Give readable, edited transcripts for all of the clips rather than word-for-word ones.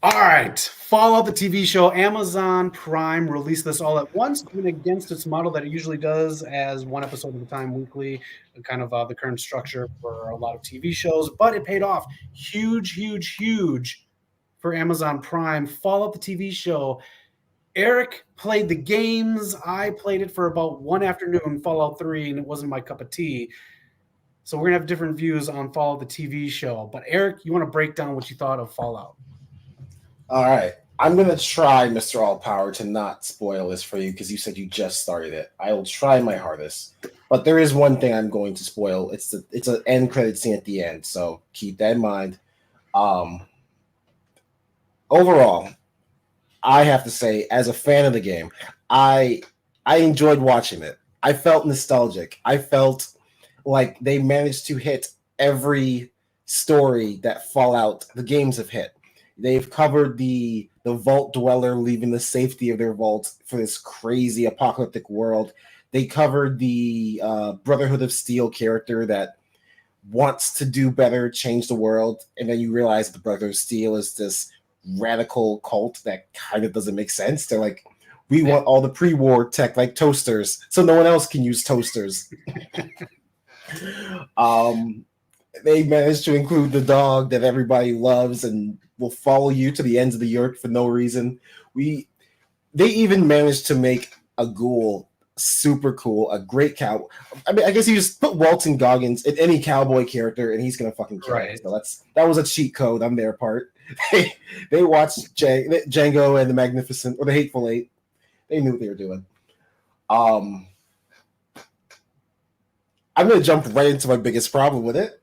All right, Fallout the TV show. Amazon Prime released this all at once, going against its model that it usually does as one episode at a time weekly, kind of the current structure for a lot of TV shows. But it paid off huge, huge, huge for Amazon Prime. Fallout the TV show. Eric played the games. I played it for about one afternoon, Fallout 3, and it wasn't my cup of tea. So we're gonna have different views on Fallout the TV show. But Eric, you want to break down what you thought of Fallout? All right. I'm going to try, Mr. All Power, to not spoil this for you because you said you just started it. I will try my hardest. But there is one thing I'm going to spoil. It's an end credit scene at the end, so keep that in mind. Um, Overall, I have to say, as a fan of the game, I I enjoyed watching it. I felt nostalgic. I felt like they managed to hit every story that Fallout the games have hit. They've covered the vault dweller leaving the safety of their vault for this crazy apocalyptic world. They covered the Brotherhood of Steel character that wants to do better, change the world, and then you realize the Brotherhood of Steel is this radical cult that kind of doesn't make sense. They're like, we Yeah. want all the pre-war tech like toasters, so no one else can use toasters. um, they managed to include the dog that everybody loves and will follow you to the ends of the earth for no reason. We They even managed to make a ghoul super cool, a great cow. I mean, I guess you just put Walton Goggins in any cowboy character, and he's gonna fucking kill it. Right. So that was a cheat code on their part. They watched Django and the Magnificent or the Hateful Eight. They knew what they were doing. Um, I'm gonna jump right into my biggest problem with it,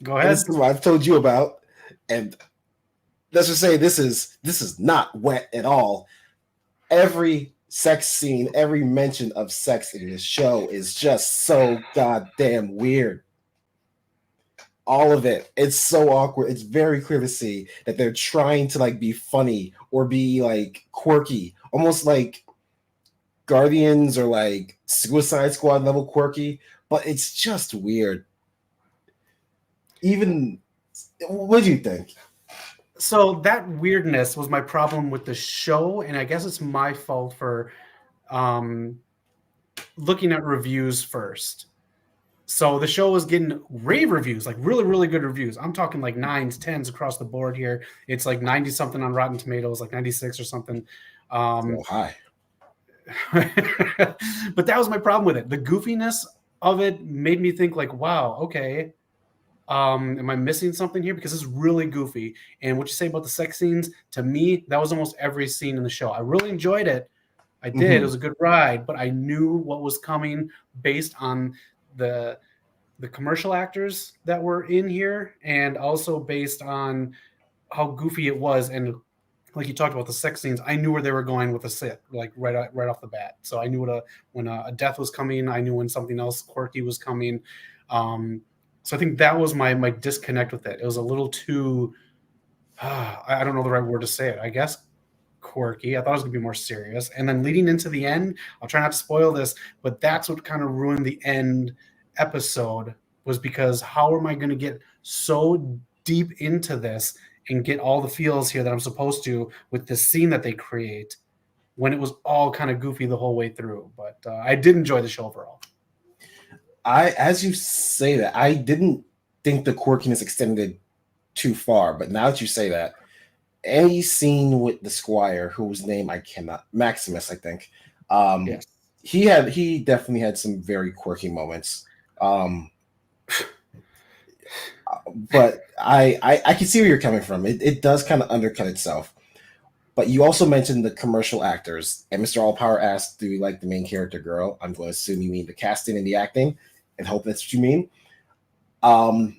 Go and ahead. this is what I've told you about. And let's just say this is not wet at all. Every sex scene, every mention of sex in this show is just so goddamn weird. All of it. It's so awkward. It's very clear to see that they're trying to like be funny or be like quirky, almost like Guardians or like Suicide Squad level quirky, but it's just weird. Even what do you think? So that weirdness was my problem with the show, and I guess it's my fault for um, looking at reviews first. So the show was getting rave reviews, like really, really good reviews. I'm talking like nines, tens across the board here. It's like 90 something on Rotten Tomatoes, like 96 or something. Oh, Um, hi. but that was my problem with it. The goofiness of it made me think like, wow, okay, am I missing something here? Because it's really goofy. And what you say about the sex scenes, to me, that was almost every scene in the show. I really enjoyed it. I did. It Mm-hmm. was a good ride, but I knew what was coming based on the the commercial actors that were in here, and also based on how goofy it was. And like you talked about the sex scenes, I knew where they were going with the sit, like right off the bat. So I knew when a death was coming. I knew when something else quirky was coming. Um, so I think that was my disconnect with it. It was a little too. I don't know the right word to say it. I guess quirky. I thought it was gonna be more serious. And then leading into the end, I'll try not to spoil this, but that's what kind of ruined the end episode, was because how am I gonna get so deep into this and get all the feels here that I'm supposed to with this scene that they create when it was all kind of goofy the whole way through. But I did enjoy the show overall. As you say that, I didn't think the quirkiness extended too far, but now that you say that, any scene with the squire, whose name I cannot, Maximus, I think, um, Yes. he definitely had some very quirky moments. Um, but I can see where you're coming from. It does kind of undercut itself. But you also mentioned the commercial actors, and Mr. Allpower asked, "Do you like the main character girl?" I'm going to assume you mean the casting and the acting, and hope that's what you mean. Um,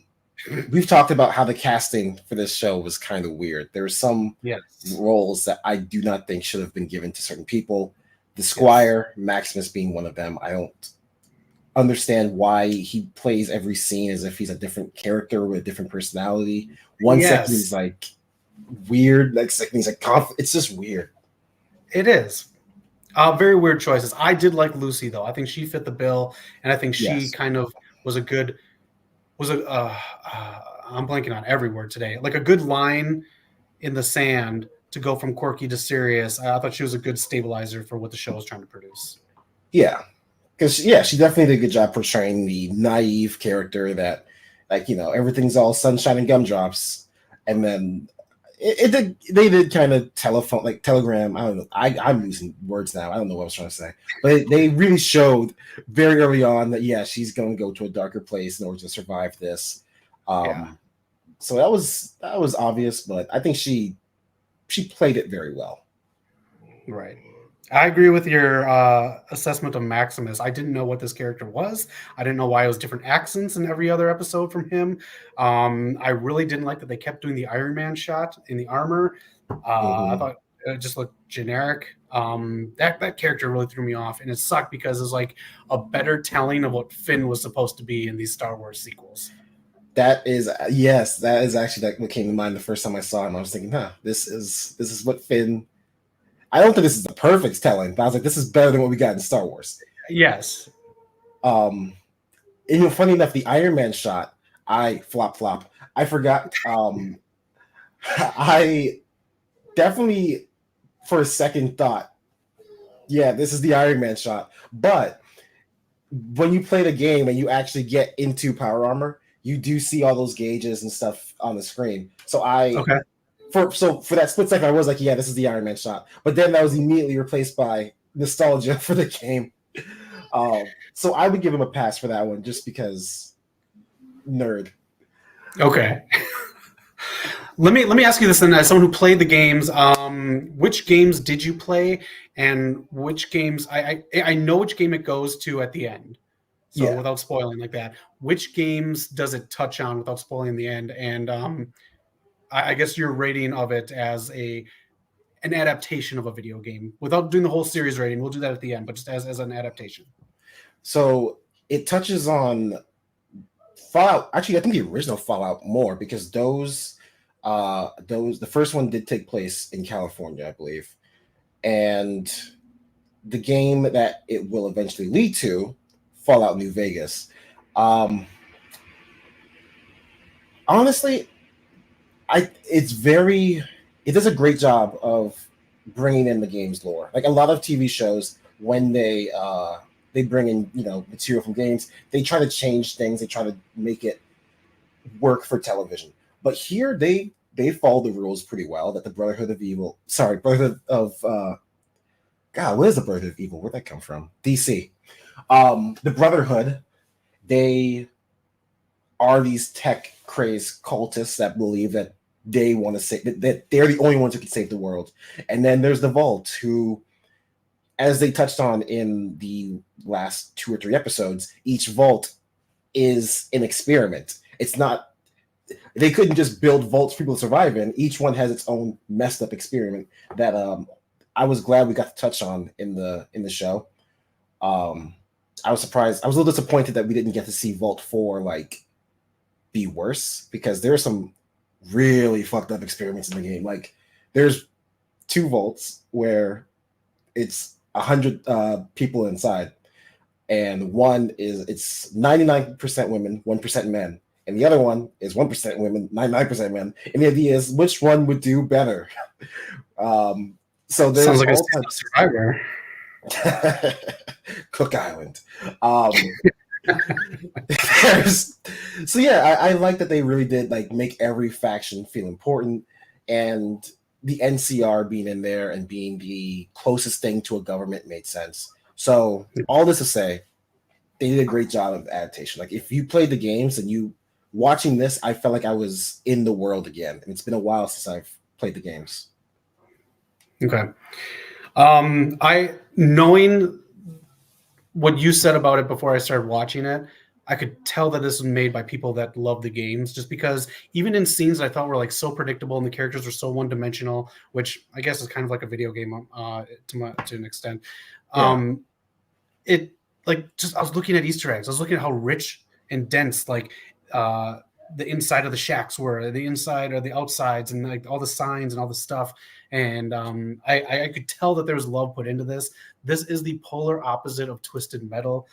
we've talked about how the casting for this show was kind of weird. There are some Yes. roles that I do not think should have been given to certain people. The Yes. Squire, Maximus being one of them. I don't understand why he plays every scene as if he's a different character with a different personality. One second he's Yes, like weird, next second he's like it's just weird. it is. Very weird choices. I did like Lucy though. I think she fit the bill, and I think she Yes. kind of was a good was I'm blanking on every word today. Like a good line in the sand to go from quirky to serious. I thought she was a good stabilizer for what the show was trying to produce. Yeah, because yeah, she definitely did a good job portraying the naive character that, like, everything's all sunshine and gumdrops, and then it did. They did kind of telegram. I don't know. I'm losing words now. I don't know what I was trying to say, but they really showed very early on that yeah, she's going to go to a darker place in order to survive this. Yeah. So that was obvious, but I think she played it very well. Right. I agree with your assessment of Maximus. I didn't know what this character was. I didn't know why it was different accents in every other episode from him. I really didn't like that they kept doing the Iron Man shot in the armor. I thought it just looked generic. That character really threw me off, and it sucked because it's like a better telling of what Finn was supposed to be in these Star Wars sequels. That is yes, that is actually what came to mind the first time I saw him. I was thinking, this is what Finn. I don't think this is the perfect telling, but I was like, this is better than what we got in Star Wars. Yes. And funny enough, the Iron Man shot, I flop. I forgot. I definitely for a second thought, yeah, this is the Iron Man shot. But when you play the game and you actually get into power armor, you do see all those gauges and stuff on the screen. So Okay. for that split second, I was like, yeah, this is the Iron Man shot. But then that was immediately replaced by nostalgia for the game. So I would give him a pass for that one just because nerd. Okay. Let me ask you this then, as someone who played the games, which games did you play, and which games I know which game it goes to at the end. So Yeah. without spoiling like that, which games does it touch on without spoiling the end? And I guess your rating of it as an adaptation of a video game, without doing the whole series rating. We'll do that at the end, but just as an adaptation. So it touches on Fallout. Actually, I think the original Fallout more because the first one did take place in California, I believe, and the game that it will eventually lead to, Fallout New Vegas. Honestly, it does a great job of bringing in the game's lore. Like a lot of TV shows, when they bring in material from games, they try to change things. They try to make it work for television. But here they follow the rules pretty well. That the Brotherhood of God, what is the Brotherhood of Evil? Where'd that come from? DC. The Brotherhood, they are these tech crazed cultists that believe that they want to save that they're the only ones who can save the world. And then there's the Vault, who, as they touched on in the last 2 or 3 episodes, each Vault is an experiment. It's not they couldn't just build vaults for people to survive in. Each one has its own messed up experiment that I was glad we got to touch on in the show. I was surprised. I was a little disappointed that we didn't get to see Vault 4 be worse, because there are some really fucked up experiments in the game. Like there's 2 vaults where it's 100 people inside, and one is it's 99% women, 1% men, and the other one is 1% women, 99% men. And the idea is which one would do better. So there's Sounds like all a Survivor. Cook Island. So yeah, I like that they really did make every faction feel important, and the NCR being in there and being the closest thing to a government made sense. So all this to say, they did a great job of adaptation. Like if you played the games and you watching this, I felt like I was in the world again. And it's been a while since I've played the games. Okay. I knowing what you said about it before I started watching it, I could tell that this was made by people that love the games, just because even in scenes that I thought were so predictable and the characters were so one-dimensional, which I guess is kind of like a video game to an extent. Yeah. It I was looking at Easter eggs. I was looking at how rich and dense the inside of the shacks were, the inside or the outsides, and all the signs and all the stuff. And I could tell that there was love put into this. This is the polar opposite of Twisted Metal.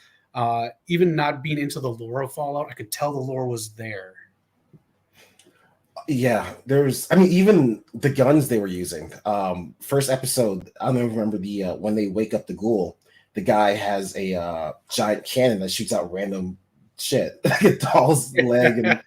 Even not being into the lore of Fallout, I could tell the lore was there. Yeah, there's. I mean, even the guns they were using. First episode, I don't even remember the when they wake up the ghoul. The guy has a giant cannon that shoots out random shit, like a doll's leg, and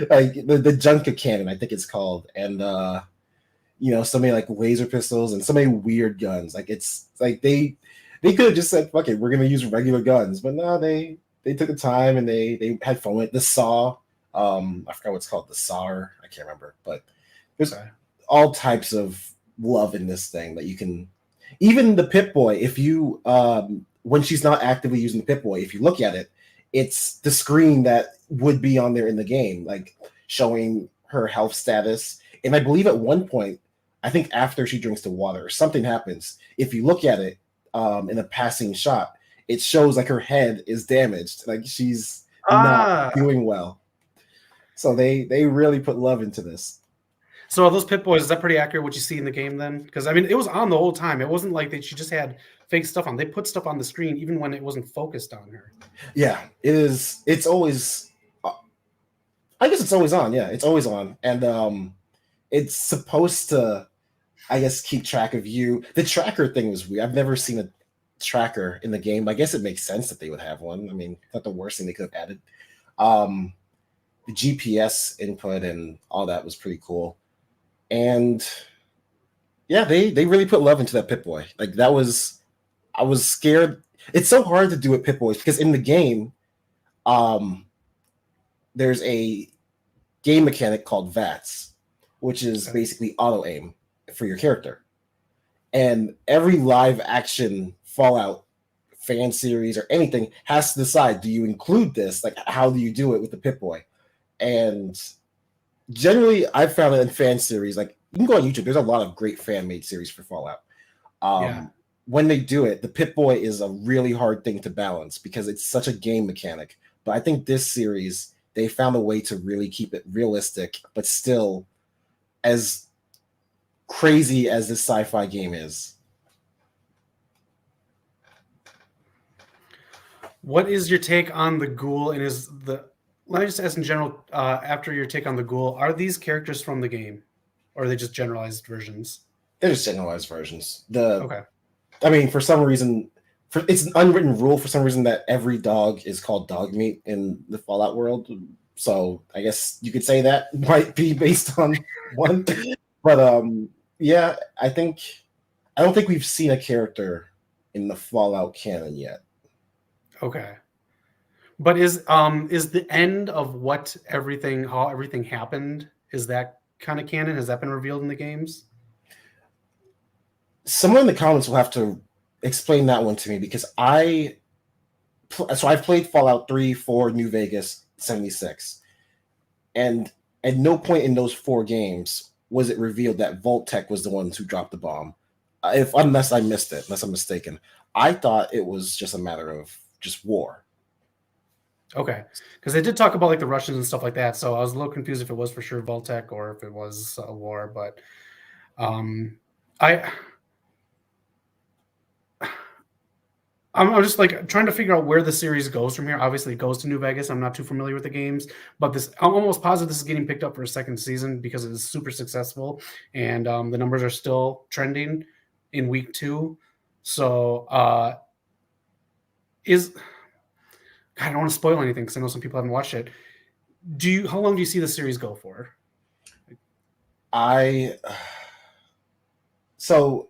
like the Junker cannon, I think it's called, and so many like laser pistols and so many weird guns. Like it's like they could have just said, "Fuck it, we're gonna use regular guns," but no, they took the time and they had fun with it. The saw. I forgot what's called, the SAR. I can't remember, but there's Okay. all types of love in this thing that you can. Even the Pip Boy, if you when she's not actively using the Pip Boy, if you look at it, it's the screen that would be on there in the game, like showing her health status. And I believe at one point, I think after she drinks the water, or something happens. If you look at it in a passing shot, it shows like her head is damaged, like she's not Ah, doing well. So they really put love into this. so are those Pit Boys, is that pretty accurate what you see in the game then? Because I mean, it was on the whole time. It wasn't like she just had fake stuff on. They put stuff on the screen even when it wasn't focused on her. Yeah, it is. It's always. I guess it's always on. Yeah, it's always on, and it's supposed to, I guess, keep track of you. The tracker thing was weird. I've never seen a tracker in the game. I guess it makes sense that they would have one. I mean, not the worst thing they could have added. Um, the GPS input and all that was pretty cool, and yeah, they really put love into that Pip Boy. Like that was, I was scared. It's so hard to do with Pip Boys because in the game, um, there's a game mechanic called VATS, which is Okay. basically auto aim for your character. And every live action Fallout fan series or anything has to decide, do you include this? Like, how do you do it with the Pip Boy? And generally, I've found it in fan series, like, you can go on YouTube, there's a lot of great fan made series for Fallout. Yeah. When they do it, the Pip Boy is a really hard thing to balance because it's such a game mechanic. But I think this series, they found a way to really keep it realistic, but still as crazy as this sci-fi game is. What is your take on the ghoul? And is the let me just ask in general, after your take on the ghoul, are these characters from the game? Or are they just generalized versions? They're just generalized versions. Okay. I mean, for some reason, it's an unwritten rule for some reason that every dog is called dog meat in the Fallout world. So I guess you could say that might be based on one. But yeah, I don't think we've seen a character in the Fallout canon yet. Okay. But is the end of how everything happened, is that kind of canon? Has that been revealed in the games? Someone in the comments will have to explain that one to me because I've played Fallout 3, 4, New Vegas, 76. And at no point in those four games was it revealed that Vault-Tec was the ones who dropped the bomb. If unless I missed it, unless I'm mistaken. I thought it was just a matter of just war. Okay, because they did talk about like the Russians and stuff like that, so I was a little confused if it was for sure Voltec or if it was a war. But I I'm just like trying to figure out where the series goes from here. Obviously, it goes to New Vegas. I'm not too familiar with the games, but I'm almost positive this is getting picked up for a second season because it is super successful, and the numbers are still trending in week 2. So is God, I don't want to spoil anything because I know some people haven't watched it. How long do you see the series go for? I so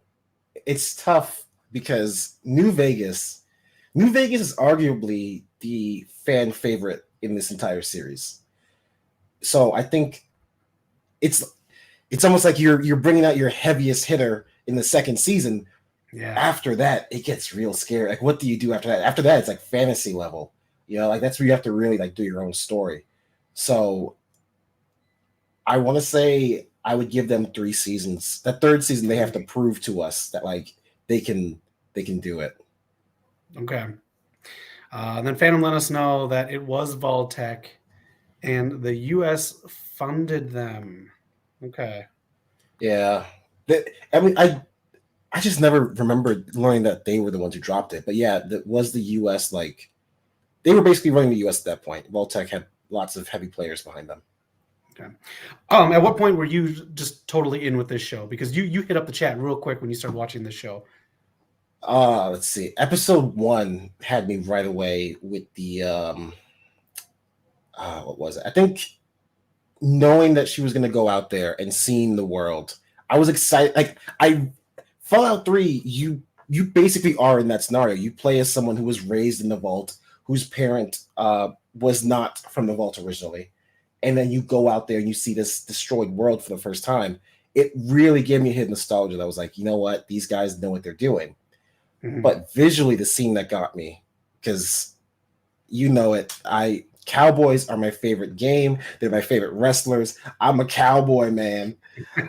it's tough because New Vegas is arguably the fan favorite in this entire series. So I think it's it's almost like you're bringing out your heaviest hitter in the second season. Yeah. After that, it gets real scary. Like, what do you do after that? After that, it's like fantasy level. Like that's where you have to really like do your own story. So I want to say I would give them 3 seasons. That third season, they have to prove to us that like they can they can do it. Okay. Then Phantom let us know that it was Voltec and the U.S. funded them. Okay. Yeah. I mean, I just never remembered learning that they were the ones who dropped it. But yeah, that was the U.S. Like they were basically running the U.S. at that point. Voltec had lots of heavy players behind them. Okay. At what point were you just totally in with this show? Because you hit up the chat real quick when you started watching this show. Let's see. Episode 1 had me right away with the what was it? I think knowing that she was going to go out there and seeing the world. I was excited. Like I Fallout 3, you basically are in that scenario. You play as someone who was raised in the vault, whose parent was not from the vault originally, and then you go out there and you see this destroyed world for the first time. It really gave me a hit of nostalgia. That was like, you know what, these guys know what they're doing. Mm-hmm. But visually, the scene that got me, because you know it, Cowboys are my favorite game. They're my favorite wrestlers. I'm a cowboy, man.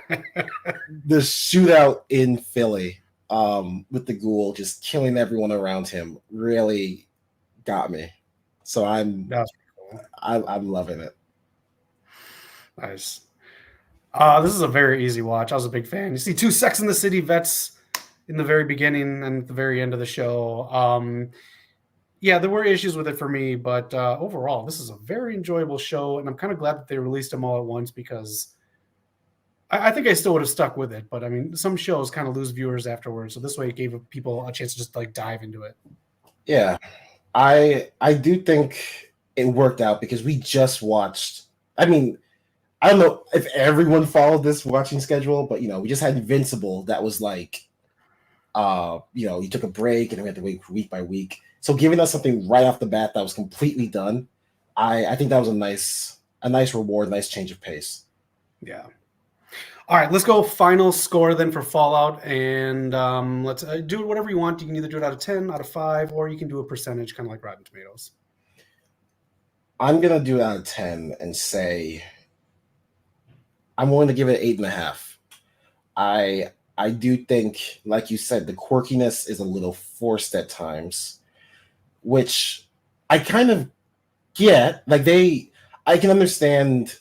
The shootout in Philly, with the ghoul just killing everyone around him, really got me. So That was pretty cool. I'm loving it. Nice. This is a very easy watch. I was a big fan. You see two Sex and the City vets in the very beginning and at the very end of the show. Yeah, there were issues with it for me, but overall, this is a very enjoyable show, and I'm kind of glad that they released them all at once because I think I still would have stuck with it. But I mean, some shows kind of lose viewers afterwards, so this way it gave people a chance to just like dive into it. Yeah, I do think it worked out because we just watched. I mean, I don't know if everyone followed this watching schedule, but we just had Invincible that was like, you took a break and we had to wait week by week. So giving us something right off the bat that was completely done, I think that was a nice reward, nice change of pace. Yeah. All right, let's go final score then for Fallout, and let's do it whatever you want. You can either do it out of 10, out of 5, or you can do a percentage, kind of like Rotten Tomatoes. I'm gonna do it out of 10 and say I'm willing to give it 8.5. I do think, like you said, the quirkiness is a little forced at times, which I kind of get. I can understand.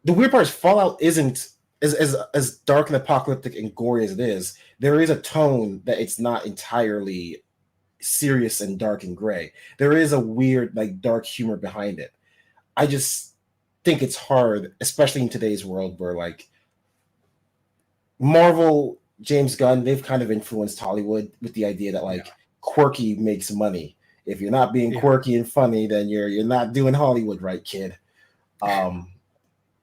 The weird part is Fallout isn't as dark and apocalyptic and gory as it is. There is a tone that it's not entirely serious and dark and gray. There is a weird, like, dark humor behind it. I just think it's hard, especially in today's world where, like, Marvel, James Gunn, they've kind of influenced Hollywood with the idea that, like, quirky makes money. If you're not being quirky and funny, then you're not doing Hollywood right, kid.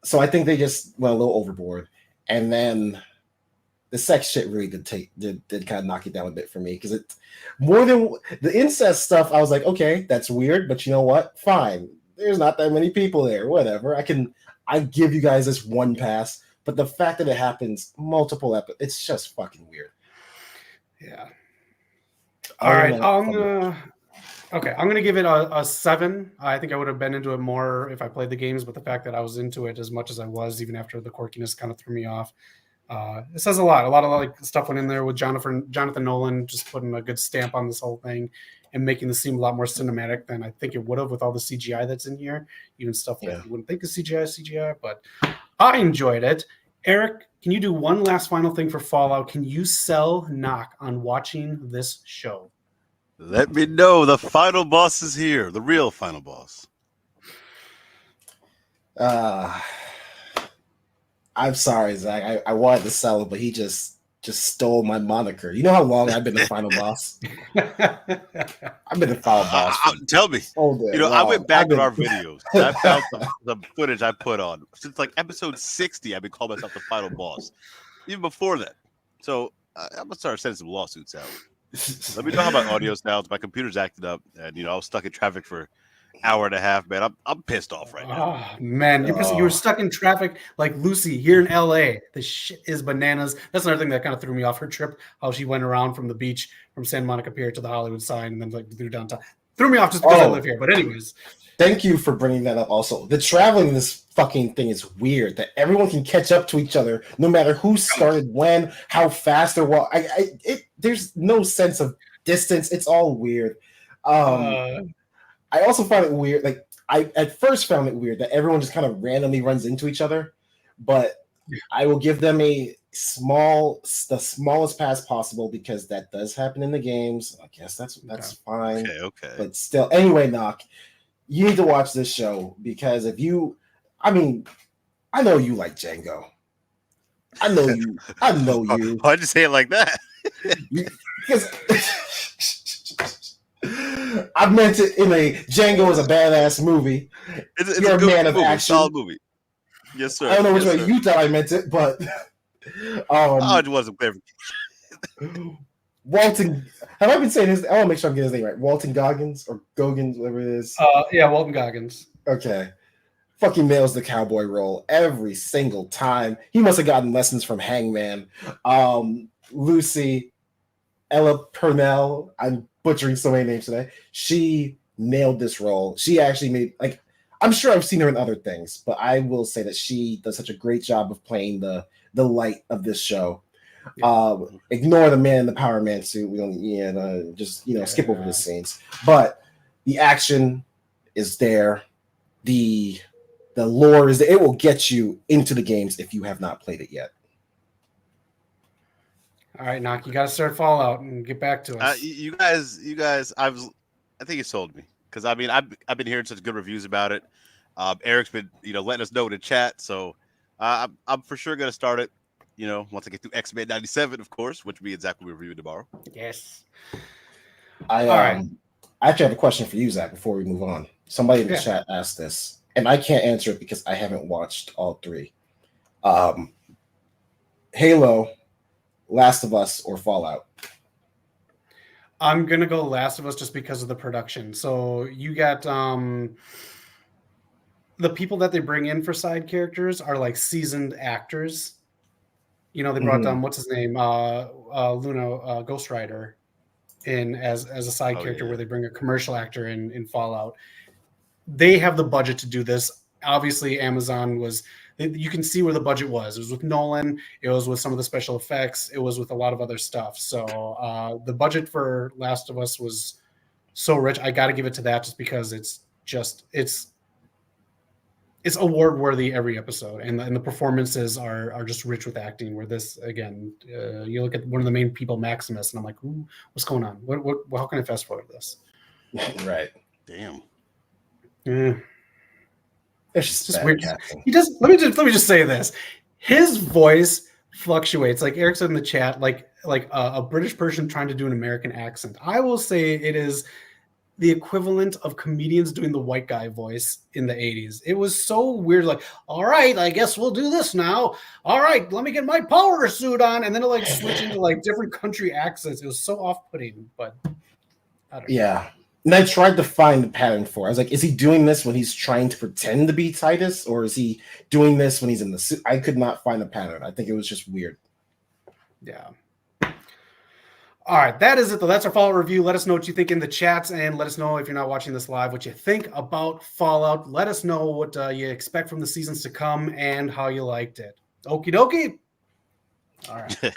So I think they just went a little overboard. And then the sex shit really did kind of knock it down a bit for me, because it's more than the incest stuff. I was like, okay, that's weird, but you know what? Fine. There's not that many people there. Whatever. I give you guys this one pass. But the fact that it happens multiple episodes, it's just fucking weird. Yeah. All right. I'm gonna give it a 7. I think I would have been into it more if I played the games, but the fact that I was into it as much as I was, even after the quirkiness kind of threw me off, it says a lot. A lot of like stuff went in there with Jonathan Nolan just putting a good stamp on this whole thing and making this seem a lot more cinematic than I think it would have with all the CGI that's in here, even stuff that you wouldn't think is CGI. But I enjoyed it. Eric, can you do one last final thing for Fallout? Can you sell Knock on watching this show? Let me know. The final boss is here. The real final boss. I'm sorry, Zach. I wanted to sell it, but he just stole my moniker. You know how long I've been the final boss? I've been the final boss. Tell me. I went back to our videos. I found some footage I put on. Since like episode 60, I've been calling myself the final boss. Even before that. So I'm going to start sending some lawsuits out. Let me know how my audio sounds. My computer's acting up, and I was stuck in traffic for an hour and a half. Man, I'm pissed off right now. Oh man, you were stuck in traffic like Lucy here in LA. This shit is bananas. That's another thing that kind of threw me off her trip. How she went around from the beach from Santa Monica Pier to the Hollywood sign, and then like through downtown. Threw me off just because I live here. But anyways, thank you for bringing that up. Also, the traveling in this fucking thing is weird. That everyone can catch up to each other, no matter who started when, how fast or what. There's no sense of distance. It's all weird. I also find it weird. Like, I at first found it weird that everyone just kind of randomly runs into each other, but I will give them the smallest pass possible, because that does happen in the games. I guess that's fine. Okay. But still, anyway, Knock, you need to watch this show, because I mean, I know you like Django. I know you. I know you. Why'd you say it like that? Because I meant it in a Django is a badass movie. It's You're a a good man of movie, action. solid movie. Yes, sir. I don't know which yes, way sir. you thought I meant it, but it wasn't clear. Walton. Have I been saying his? I want to make sure I'm getting his name right. Walton Goggins or Goggins, whatever it is. Yeah, Walton Goggins. Okay. Fucking nails the cowboy role every single time. He must have gotten lessons from Hangman. Lucy, Ella Purnell. I'm butchering so many names today. She nailed this role. She actually made, like, I'm sure I've seen her in other things, but I will say that she does such a great job of playing the light of this show. Yeah. Ignore the man in the Power Man suit. We don't, just skip over the scenes. But the action is there. The lore is there. It will get you into the games if you have not played it yet. All right, Knock, you got to start Fallout and get back to us. You guys, I think you sold me because I mean I've been hearing such good reviews about it. Eric's been letting us know in the chat, so I'm for sure gonna start it. Once I get through X-Men 97, of course, which will be exactly what we're reviewing tomorrow. Yes. All right. I actually have a question for you, Zach, before we move on. Somebody in the chat asked this, and I can't answer it because I haven't watched all three. Halo, Last of Us, or Fallout? I'm going to go Last of Us just because of the production. So you got the people that they bring in for side characters are like seasoned actors. They brought what's his name? Luna, Ghost Rider in as a side character where they bring a commercial actor in Fallout. They have the budget to do this. Obviously, Amazon you can see where the budget was. It was with Nolan. It was with some of the special effects. It was with a lot of other stuff. So the budget for Last of Us was so rich. I got to give it to that just because it's award worthy every episode, and the performances are just rich with acting. Where this again, you look at one of the main people, Maximus, and I'm like, ooh, what's going on? What? How can I fast forward this? Right. Damn. Yeah. It's just weird. He does. Let me just say this. His voice fluctuates, like Eric said in the chat, like a British person trying to do an American accent. I will say it is the equivalent of comedians doing the white guy voice in the 80s. It was so weird. Like, all right, I guess we'll do this now. All right, let me get my power suit on, and then it like switch into like different country accents. It was so off-putting, but I don't know. Yeah. And I tried to find the pattern for it. I was like, is he doing this when he's trying to pretend to be Titus, or is he doing this when he's in the suit? I could not find the pattern. I think it was just weird. Yeah. All right, that is it, though. That's our Fallout review. Let us know what you think in the chats, and let us know if you're not watching this live what you think about Fallout. Let us know what you expect from the seasons to come and how you liked it. Okie dokie. All right.